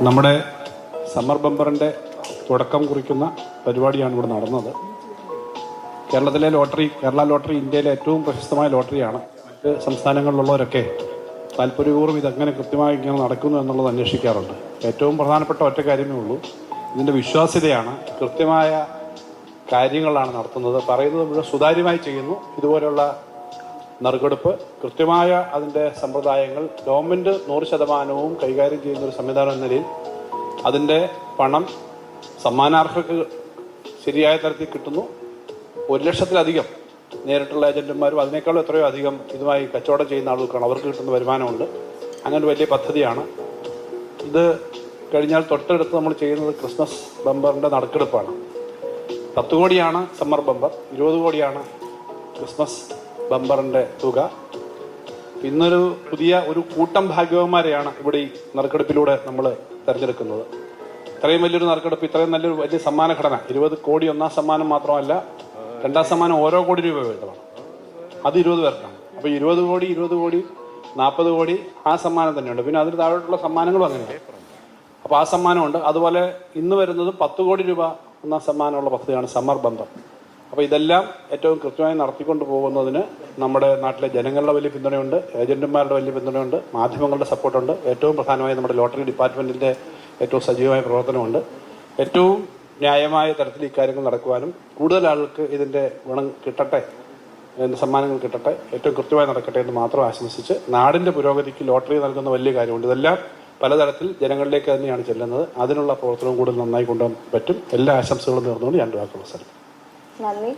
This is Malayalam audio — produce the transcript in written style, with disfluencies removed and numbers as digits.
നമ്മുടെ സമ്മർ ബമ്പറിൻ്റെ തുടക്കം കുറിക്കുന്ന പരിപാടിയാണ് ഇവിടെ നടന്നത്. കേരളത്തിലെ ലോട്ടറി, കേരള ലോട്ടറി ഇന്ത്യയിലെ ഏറ്റവും പ്രശസ്തമായ ലോട്ടറിയാണ്. മറ്റ് സംസ്ഥാനങ്ങളിലുള്ളവരൊക്കെ താല്പര്യപൂർവ്വം ഇതെങ്ങനെ കൃത്യമായി ഇങ്ങനെ നടക്കുന്നു എന്നുള്ളത് അന്വേഷിക്കാറുണ്ട്. ഏറ്റവും പ്രധാനപ്പെട്ട ഒറ്റ കാര്യമേ ഉള്ളൂ, ഇതിൻ്റെ വിശ്വാസ്യതയാണ്. കൃത്യമായ കാര്യങ്ങളാണ് നടത്തുന്നത്, പറയുന്നത് മുഴുവൻ സുതാര്യമായി ചെയ്യുന്നു. ഇതുപോലെയുള്ള നറുക്കെടുപ്പ് കൃത്യമായ അതിൻ്റെ സമ്പ്രദായങ്ങൾ ഗവൺമെൻറ് 100% കൈകാര്യം ചെയ്യുന്നൊരു സംവിധാനം എന്ന നിലയിൽ അതിൻ്റെ പണം സമ്മാനാർഹർക്ക് ശരിയായ തരത്തിൽ കിട്ടുന്നു. 1,00,000-ലധികം നേരിട്ടുള്ള ഏജന്റുമാരും അതിനേക്കാളും എത്രയോ അധികം ഇതുമായി കച്ചവടം ചെയ്യുന്ന ആളുകൾക്കാണ്, അവർക്ക് കിട്ടുന്ന വരുമാനമുണ്ട്. അങ്ങനെ ഒരു വലിയ പദ്ധതിയാണ് ഇത്. കഴിഞ്ഞാൽ തൊട്ടടുത്ത് നമ്മൾ ചെയ്യുന്നത് ക്രിസ്മസ് ബമ്പറിൻ്റെ നറുക്കെടുപ്പാണ്. 10 കോടിയാണ് സമ്മർ ബമ്പർ, 20 കോടിയാണ് ക്രിസ്മസ് ബമ്പറിൻ്റെ തുക. ഇന്നൊരു പുതിയ ഒരു കൂട്ടം ഭാഗ്യവാന്മാരെയാണ് ഇവിടെ ഈ നറുക്കെടുപ്പിലൂടെ നമ്മൾ തിരഞ്ഞെടുക്കുന്നത്. ഇത്രയും വലിയൊരു നറുക്കെടുപ്പ്, ഇത്രയും നല്ലൊരു വലിയ സമ്മാന ഘടന, 20 കോടി ഒന്നാം സമ്മാനം മാത്രമല്ല, രണ്ടാം സമ്മാനം ഓരോ കോടി രൂപ വീതമാണ്. അത് 20 പേർക്കാണ്. അപ്പോൾ 20 കോടി 40 കോടി ആ സമ്മാനം തന്നെയുണ്ട്. പിന്നെ അതിന് താഴോട്ടുള്ള സമ്മാനങ്ങളും അങ്ങനെയാണ്. അപ്പോൾ ആ സമ്മാനമുണ്ട്. അതുപോലെ ഇന്ന് വരുന്നത് 10 കോടി രൂപ ഒന്നാം സമ്മാനമുള്ള പദ്ധതിയാണ് സമ്മർ ബമ്പർ. അപ്പോൾ ഇതെല്ലാം ഏറ്റവും കൃത്യമായി നടത്തിക്കൊണ്ട് പോകുന്നതിന് നമ്മുടെ നാട്ടിലെ ജനങ്ങളുടെ വലിയ പിന്തുണയുണ്ട്, ഏജന്റുമാരുടെ വലിയ പിന്തുണയുണ്ട്, മാധ്യമങ്ങളുടെ സപ്പോർട്ടുണ്ട്. ഏറ്റവും പ്രധാനമായി നമ്മുടെ ലോട്ടറി ഡിപ്പാർട്ട്മെൻറ്റിൻ്റെ ഏറ്റവും സജീവമായ പ്രവർത്തനമുണ്ട്. ഏറ്റവും ന്യായമായ തരത്തിൽ ഇക്കാര്യങ്ങൾ നടക്കുവാനും കൂടുതൽ ആൾക്ക് ഇതിൻ്റെ ഗുണം കിട്ടട്ടെ, ഇതിൻ്റെ സമ്മാനങ്ങൾ കിട്ടട്ടെ, ഏറ്റവും കൃത്യമായി നടക്കട്ടെ എന്ന് മാത്രം ആശംസിച്ച് നാടിൻ്റെ പുരോഗതിക്ക് ലോട്ടറി നൽകുന്ന വലിയ കാര്യമുണ്ട്. ഇതെല്ലാം പലതരത്തിൽ ജനങ്ങളിലേക്ക് തന്നെയാണ് ചെല്ലുന്നത്. അതിനുള്ള പ്രവർത്തനവും കൂടുതൽ നന്നായി കൊണ്ടുപോകാൻ പറ്റും. എല്ലാ ആശംസകളും നേർന്നുകൊണ്ട് ഞാൻ വാക്കുകൾ അവസാനിപ്പിക്കും. നന്ദി.